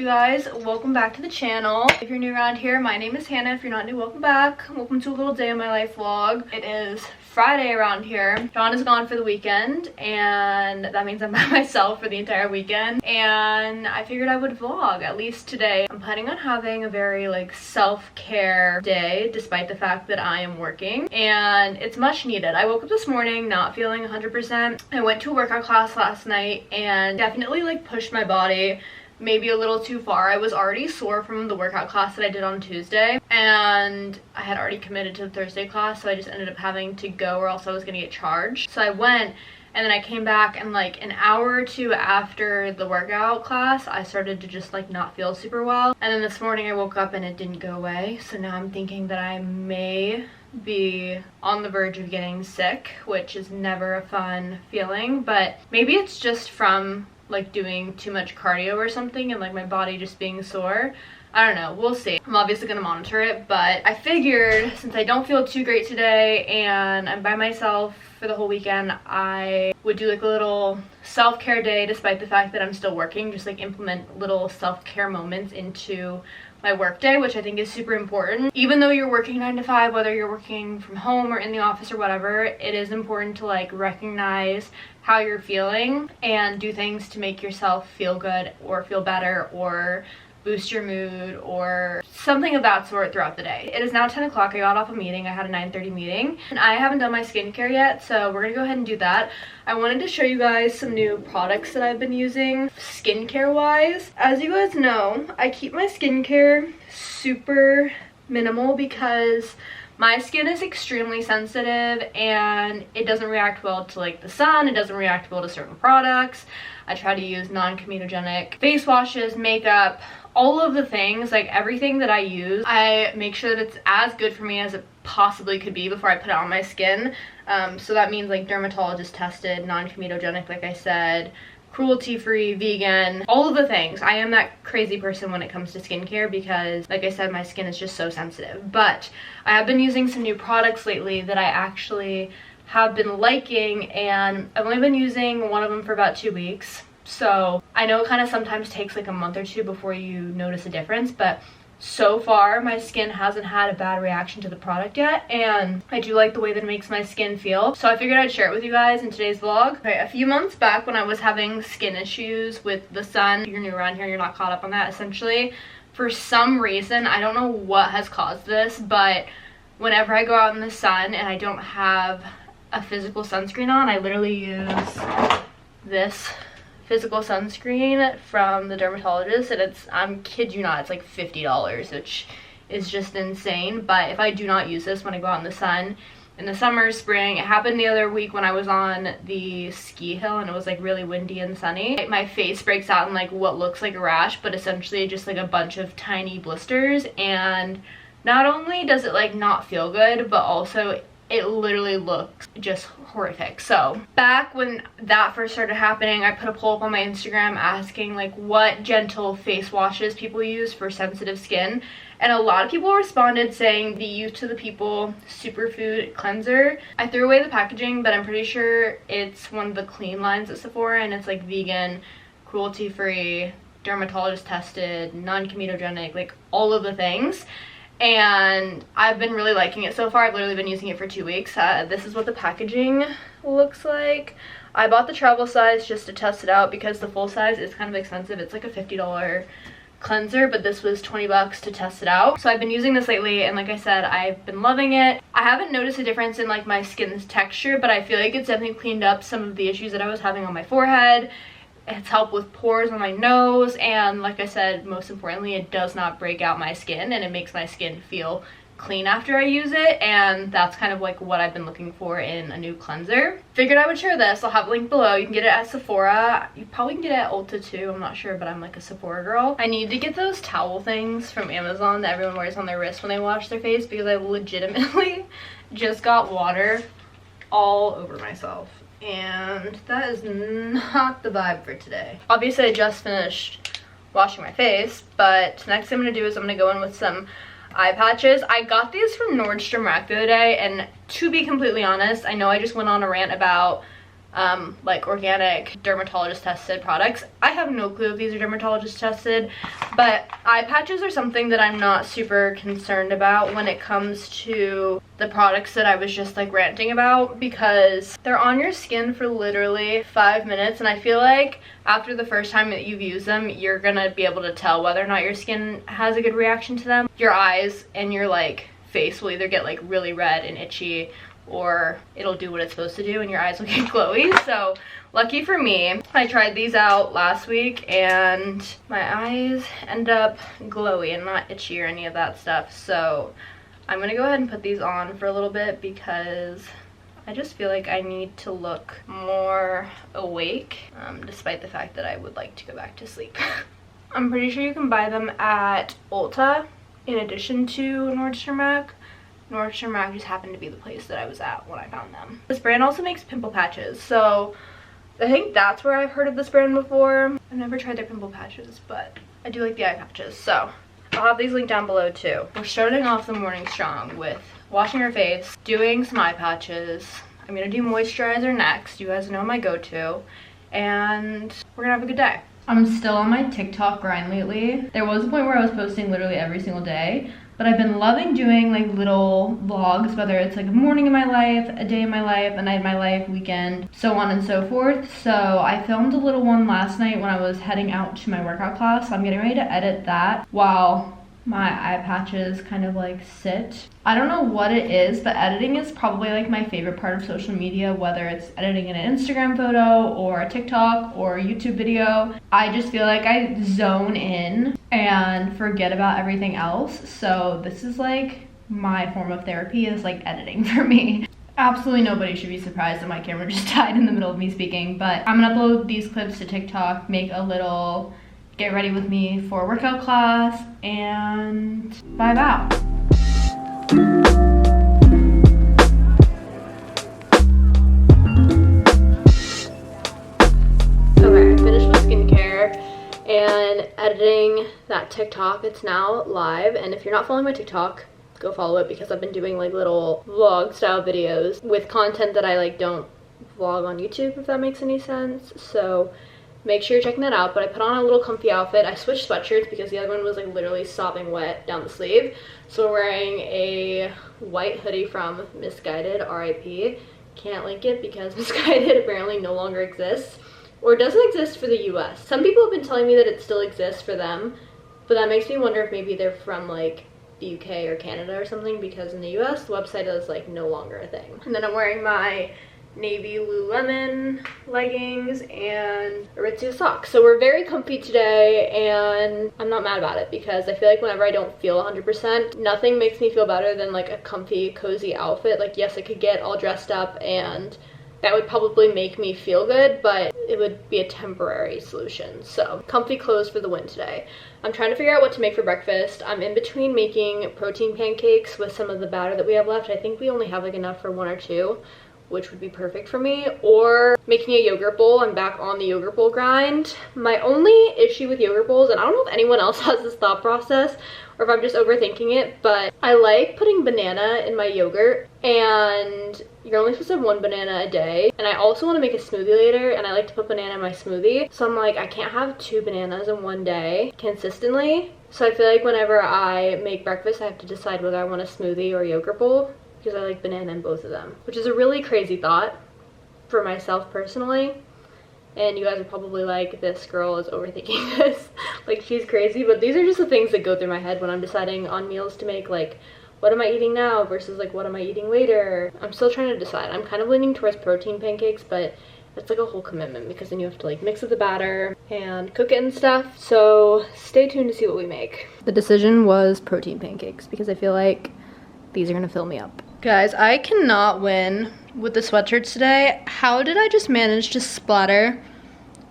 guys, welcome back to the channel. If you're new around here, my name is Hannah. If you're not new, welcome back. Welcome to a little day of my life vlog. It is Friday around here. John is gone for the weekend, and that means I'm by myself for the entire weekend, and I figured I would vlog at least today. I'm planning on having a very self-care day despite the fact that I am working, and it's much needed. I woke up this morning not feeling 100%. I went to a workout class last night and definitely pushed my body maybe a little too far. I was already sore from the workout class that I did on Tuesday, and I had already committed to the Thursday class, so I just ended up having to go or else I was gonna get charged. So I went, and then I came back, and an hour or two after the workout class, I started to just not feel super well. And then this morning I woke up and it didn't go away, so now I'm thinking that I may be on the verge of getting sick, which is never a fun feeling, but maybe it's just from doing too much cardio or something and my body just being sore. I don't know, we'll see. I'm obviously gonna monitor it, but I figured since I don't feel too great today and I'm by myself for the whole weekend, I would do a little self-care day despite the fact that I'm still working. Just implement little self-care moments into my work day, which I think is super important. Even though you're working 9 to 5, whether you're working from home or in the office or whatever, it is important to recognize how you're feeling and do things to make yourself feel good or feel better or boost your mood or something of that sort throughout the day. It is now 10 o'clock. I got off a meeting. I had a 9:30 meeting, and I haven't done my skincare yet, so we're gonna go ahead and do that. I wanted to show you guys some new products that I've been using skincare wise. As you guys know, I keep my skincare super minimal because my skin is extremely sensitive and it doesn't react well to the sun. It doesn't react well to certain products. I try to use non-comedogenic face washes, makeup, all of the things, everything that I use, I make sure that it's as good for me as it possibly could be before I put it on my skin. So that means dermatologist tested, non-comedogenic, like I said, cruelty-free, vegan, all of the things. I am that crazy person when it comes to skincare because, like I said, my skin is just so sensitive. But I have been using some new products lately that I actually have been liking, and I've only been using one of them for about 2 weeks. So I know it kind of sometimes takes a month or two before you notice a difference, but so far my skin hasn't had a bad reaction to the product yet, and I do like the way that it makes my skin feel. So I figured I'd share it with you guys in today's vlog. Okay, a few months back when I was having skin issues with the sun, if you're new around here, you're not caught up on that, essentially, for some reason, I don't know what has caused this, but whenever I go out in the sun and I don't have a physical sunscreen on, I literally use this physical sunscreen from the dermatologist, and I'm kid you not, it's $50, which is just insane. But if I do not use this when I go out in the sun in the summer, spring, it happened the other week when I was on the ski hill and it was really windy and sunny, my face breaks out in what looks like a rash, but essentially just a bunch of tiny blisters, and not only does it not feel good, but also it literally looks just horrific. So back when that first started happening, I put a poll up on my Instagram asking what gentle face washes people use for sensitive skin, and a lot of people responded saying the Youth to the People Superfood Cleanser. I threw away the packaging, but I'm pretty sure it's one of the clean lines at Sephora, and it's vegan, cruelty-free, dermatologist tested, non-comedogenic, all of the things. And I've been really liking it so far. I've literally been using it for 2 weeks. This is what the packaging looks like. I bought the travel size just to test it out because the full size is kind of expensive. It's a $50 cleanser, but this was 20 bucks to test it out. So I've been using this lately, and like I said, I've been loving it. I haven't noticed a difference in my skin's texture, but I feel like it's definitely cleaned up some of the issues that I was having on my forehead. It's helped with pores on my nose, and like I said, most importantly, it does not break out my skin, and it makes my skin feel clean after I use it, and that's kind of what I've been looking for in a new cleanser. Figured I would share this. I'll have a link below. You can get it at Sephora. You probably can get it at Ulta too. I'm not sure, but I'm a Sephora girl. I need to get those towel things from Amazon that everyone wears on their wrist when they wash their face, because I legitimately just got water all over myself, and that is not the vibe for today. Obviously I just finished washing my face, but next thing I'm gonna do is I'm gonna go in with some eye patches. I got these from Nordstrom Rack the other day, and to be completely honest, I know I just went on a rant about like organic dermatologist tested products. I have no clue if these are dermatologist tested, but eye patches are something that I'm not super concerned about when it comes to the products that I was just like ranting about, because they're on your skin for literally 5 minutes, and I feel like after the first time that you've used them, you're gonna be able to tell whether or not your skin has a good reaction to them. Your eyes and your like face will either get like really red and itchy, or it'll do what it's supposed to do and your eyes will get glowy. So lucky for me, I tried these out last week and my eyes end up glowy and not itchy or any of that stuff. So I'm gonna go ahead and put these on for a little bit because I just feel like I need to look more awake, despite the fact that I would like to go back to sleep. I'm pretty sure you can buy them at Ulta in addition to Nordstrom Rack. Nordstrom Rack just happened to be the place that I was at when I found them. This brand also makes pimple patches, so I think that's where I've heard of this brand before. I've never tried their pimple patches, but I do like the eye patches, so I'll have these linked down below too. We're starting off the morning strong with washing our face, doing some eye patches. I'm gonna do moisturizer next. You guys know my go-to, and we're gonna have a good day. I'm still on my TikTok grind lately. There was a point where I was posting literally every single day, but I've been loving doing like little vlogs, whether it's like a morning in my life, a day in my life, a night in my life, weekend, so on and so forth. So I filmed a little one last night when I was heading out to my workout class. So I'm getting ready to edit that while my eye patches kind of like sit. I don't know what it is, but editing is probably like my favorite part of social media, whether it's editing an Instagram photo or a TikTok or a YouTube video. I just feel like I zone in and forget about everything else. So this is like my form of therapy, is like editing for me. Absolutely nobody should be surprised that my camera just died in the middle of me speaking, but I'm gonna upload these clips to TikTok, make a little get ready with me for a workout class, and vibe out. Okay, I finished with skincare and editing that TikTok. It's now live, and if you're not following my TikTok, go follow it, because I've been doing like little vlog style videos with content that I like don't vlog on YouTube, if that makes any sense. So make sure you're checking that out. But I put on a little comfy outfit. I switched sweatshirts because the other one was like literally sopping wet down the sleeve. So we're wearing a white hoodie from Missguided, RIP. Can't link it because Missguided apparently no longer exists, or doesn't exist for the US. Some people have been telling me that it still exists for them, but that makes me wonder if maybe they're from like the UK or Canada or something, because in the US the website is like no longer a thing. And then I'm wearing my navy Lululemon leggings and Aritzia socks. So we're very comfy today, and I'm not mad about it because I feel like whenever I don't feel 100%, nothing makes me feel better than like a comfy, cozy outfit. Like, yes, I could get all dressed up and that would probably make me feel good, but it would be a temporary solution. So comfy clothes for the win today. I'm trying to figure out what to make for breakfast. I'm in between making protein pancakes with some of the batter that we have left. I think we only have like enough for 1 or 2, which would be perfect for me, or making a yogurt bowl. I'm back on the yogurt bowl grind. My only issue with yogurt bowls, and I don't know if anyone else has this thought process or if I'm just overthinking it, but I like putting banana in my yogurt, and you're only supposed to have 1 banana a day. And I also want to make a smoothie later, and I like to put banana in my smoothie. So I'm like, I can't have 2 bananas in 1 day consistently. So I feel like whenever I make breakfast, I have to decide whether I want a smoothie or a yogurt bowl, because I like banana in both of them, which is a really crazy thought for myself personally. And you guys are probably like, this girl is overthinking this, like she's crazy. But these are just the things that go through my head when I'm deciding on meals to make, like what am I eating now versus like what am I eating later. I'm still trying to decide. I'm kind of leaning towards protein pancakes, but it's like a whole commitment because then you have to like mix with the batter and cook it and stuff. So stay tuned to see what we make. The decision was protein pancakes because I feel like these are gonna fill me up. Guys, I cannot win with the sweatshirts today. How did I just manage to splatter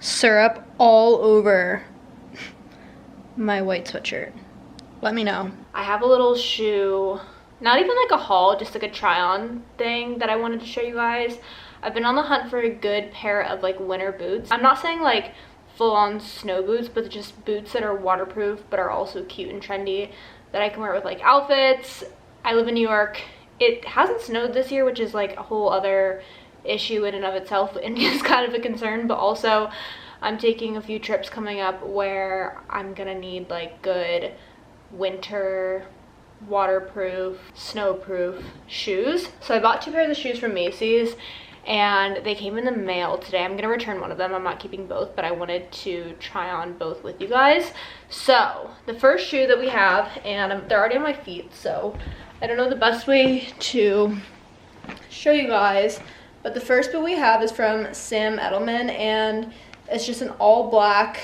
syrup all over my white sweatshirt? Let me know. I have a little shoe, not even like a haul, just like a try on thing that I wanted to show you guys. I've been on the hunt for a good pair of like winter boots. I'm not saying like full-on snow boots, but just boots that are waterproof but are also cute and trendy that I can wear with like outfits. I live in New York. It hasn't snowed this year, which is like a whole other issue in and of itself. India's kind of a concern, but also I'm taking a few trips coming up where I'm gonna need like good winter waterproof, snowproof shoes. So I bought 2 pairs of shoes from Macy's and they came in the mail today. I'm gonna return one of them. I'm not keeping both, but I wanted to try on both with you guys. So the first shoe that we have, and they're already on my feet, so I don't know the best way to show you guys, but the first boot we have is from Sam Edelman, and it's just an all black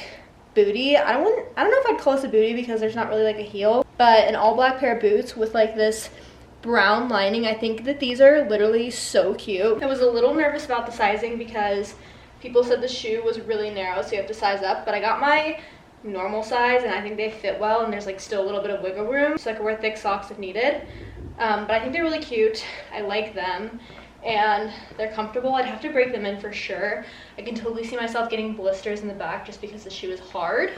booty. I don't know if I'd call this a booty because there's not really like a heel, but an all black pair of boots with like this brown lining. I think that these are literally so cute. I was a little nervous about the sizing because people said the shoe was really narrow, so you have to size up, but I got my normal size and I think they fit well, and there's like still a little bit of wiggle room, so I could wear thick socks if needed. But I think they're really cute. I like them and they're comfortable. I'd have to break them in for sure. I can totally see myself getting blisters in the back just because the shoe is hard.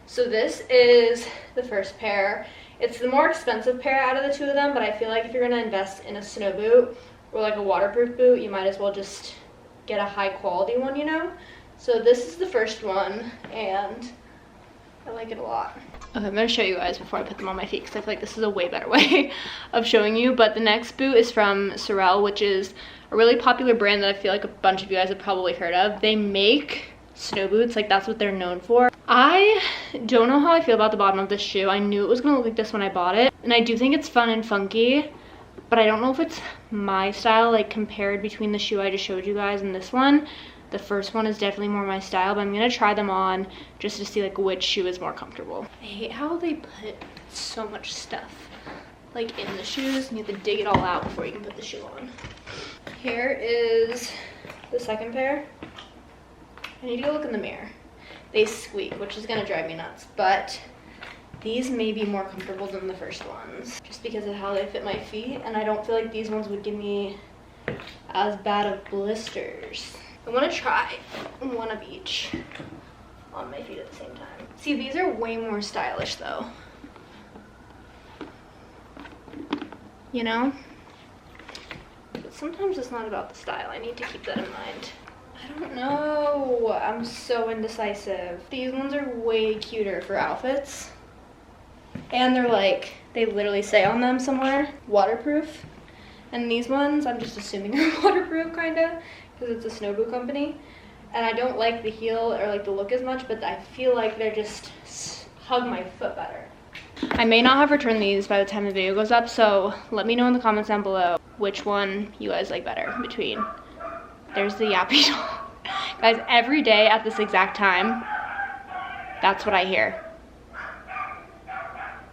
So this is the first pair. It's the more expensive pair out of the 2 of them, but I feel like if you're gonna invest in a snow boot or like a waterproof boot, you might as well just get a high quality one, you know? So this is the first one and I like it a lot. Okay, I'm gonna show you guys before I put them on my feet because I feel like this is a way better way of showing you. But the next boot is from Sorel, which is a really popular brand that I feel like a bunch of you guys have probably heard of. They make snow boots, like that's what they're known for. I don't know how I feel about the bottom of this shoe. I knew it was gonna look like this when I bought it, and I do think it's fun and funky, but I don't know if it's my style, like compared between the shoe I just showed you guys and this one. The first one is definitely more my style, but I'm gonna try them on just to see like which shoe is more comfortable. I hate how they put so much stuff like in the shoes and you have to dig it all out before you can put the shoe on. Here is the second pair. I need to go look in the mirror. They squeak, which is gonna drive me nuts, but these may be more comfortable than the first ones just because of how they fit my feet, and I don't feel like these ones would give me as bad of blisters. I want to try one of each on my feet at the same time. See, these are way more stylish though. You know? But sometimes it's not about the style. I need to keep that in mind. I don't know. I'm so indecisive. These ones are way cuter for outfits. And they're like, they literally say on them somewhere, waterproof. And these ones, I'm just assuming are waterproof kinda, because it's a snow boot company. And I don't like the heel or like the look as much, but I feel like they're just hug my foot better. I may not have returned these by the time the video goes up, so let me know in the comments down below which one you guys like better between. There's the yappy doll. Guys, every day at this exact time, that's what I hear.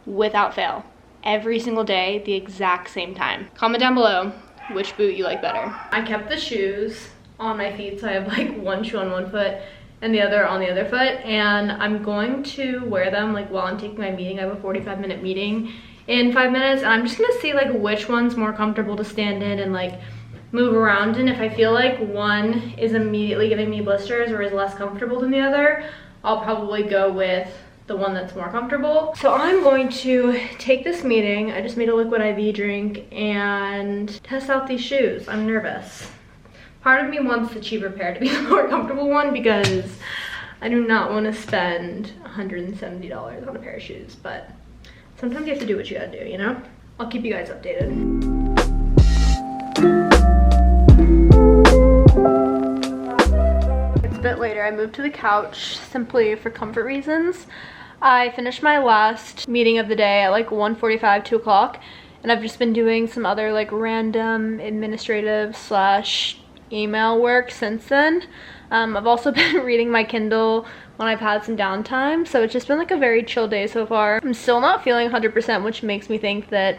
Without fail. Every single day, the exact same time. Comment down below which boot you like better. I kept the shoes on my feet, so I have like one shoe on one foot and the other on the other foot, and I'm going to wear them like while I'm taking my meeting. I have a 45-minute meeting in 5 minutes, and I'm just gonna see like which one's more comfortable to stand in and like move around in. If I feel like one is immediately giving me blisters or is less comfortable than the other, I'll probably go with the one that's more comfortable. So I'm going to take this meeting. I just made a liquid IV drink and test out these shoes. I'm nervous. Part of me wants the cheaper pair to be the more comfortable one because I do not want to spend $170 on a pair of shoes, but sometimes you have to do what you gotta do, you know? I'll keep you guys updated. It's a bit later. I moved to the couch simply for comfort reasons. I finished my last meeting of the day at like 1:45, 2 o'clock, and I've just been doing some other like random administrative / email work since then. I've also been reading my Kindle when I've had some downtime, so it's just been like a very chill day so far. I'm still not feeling 100%, which makes me think that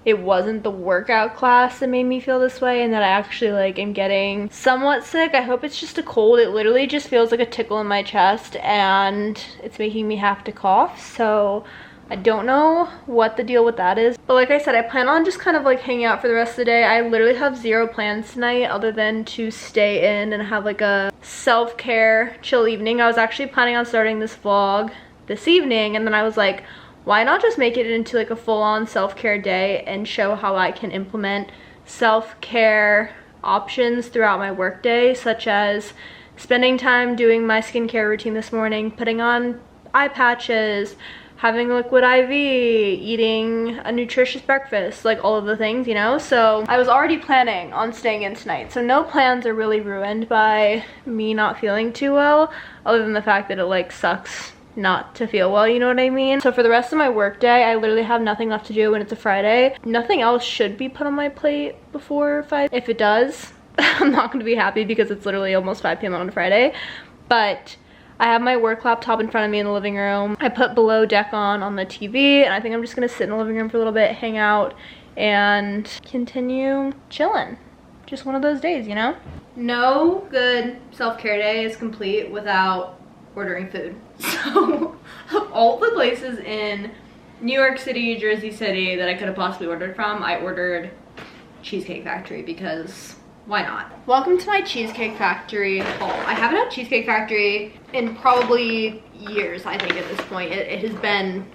it wasn't the workout class that made me feel this way and that I actually like am getting somewhat sick. I hope it's just a cold. It literally just feels like a tickle in my chest and it's making me have to cough, so I don't know what the deal with that is. But like I said, I plan on just kind of like hanging out for the rest of the day. I literally have zero plans tonight other than to stay in and have like a self-care chill evening. I was actually planning on starting this vlog this evening, and then I was like, why not just make it into like a full-on self-care day and show how I can implement self-care options throughout my workday, such as spending time doing my skincare routine this morning, putting on eye patches, having a liquid IV, eating a nutritious breakfast, like all of the things, you know? So I was already planning on staying in tonight. So no plans are really ruined by me not feeling too well, other than the fact that it like sucks not to feel well, you know what I mean? So for the rest of my work day, I literally have nothing left to do when it's a Friday. Nothing else should be put on my plate before 5. If it does, I'm not gonna be happy because it's literally almost 5 p.m. on a Friday. But I have my work laptop in front of me in the living room. I put Below Deck on the TV, and I think I'm just gonna sit in the living room for a little bit, hang out, and continue chilling. Just one of those days, you know? No good self-care day is complete without ordering food. So of all the places in New York City, Jersey City that I could have possibly ordered from, I ordered Cheesecake Factory because why not? Welcome to my Cheesecake Factory haul. I haven't had Cheesecake Factory in probably years, I think, at this point. It has been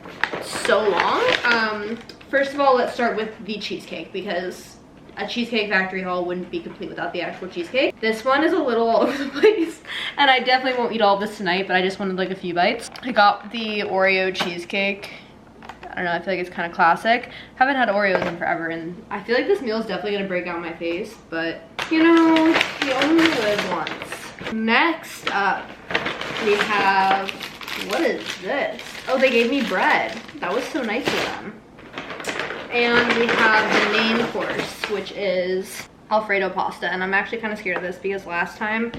so long. First of all, let's start with the cheesecake because a Cheesecake Factory haul wouldn't be complete without the actual cheesecake. This one is a little all over the place, and I definitely won't eat all of this tonight, but I just wanted like a few bites. I got the Oreo cheesecake. I don't know, I feel like it's kind of classic. Haven't had Oreos in forever, and I feel like this meal is definitely gonna break out my face, but you know, you only live once. Next up, we have, what is this? Oh, they gave me bread. That was so nice of them. And we have the main course, which is Alfredo pasta. And I'm actually kind of scared of this because last time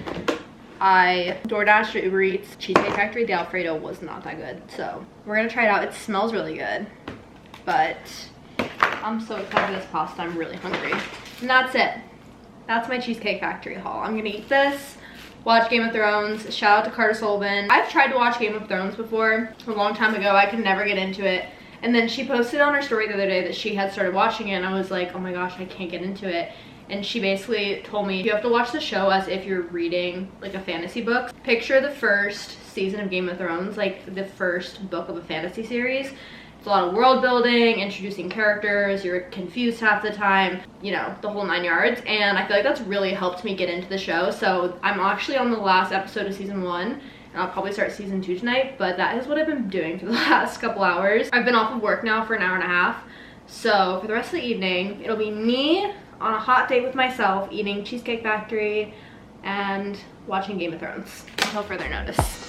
I DoorDashed or Uber Eats Cheesecake Factory, the Alfredo was not that good. So we're gonna try it out. It smells really good, but I'm so excited for this pasta. I'm really hungry. And that's it. That's my Cheesecake Factory haul. I'm gonna eat this, watch Game of Thrones. Shout out to Carter Sullivan. I've tried to watch Game of Thrones before a long time ago. I could never get into it. And then she posted on her story the other day that she had started watching it, and I was like, oh my gosh, I can't get into it. And she basically told me, you have to watch the show as if you're reading like a fantasy book. Picture the first season of Game of Thrones, like the first book of a fantasy series. It's a lot of world building, introducing characters, you're confused half the time, you know, the whole 9 yards. And I feel like that's really helped me get into the show. So I'm actually on the last episode of season 1. And I'll probably start season 2 tonight, but that is what I've been doing for the last couple hours. I've been off of work now for an hour and a half. So for the rest of the evening, it'll be me on a hot date with myself, eating Cheesecake Factory and watching Game of Thrones until further notice.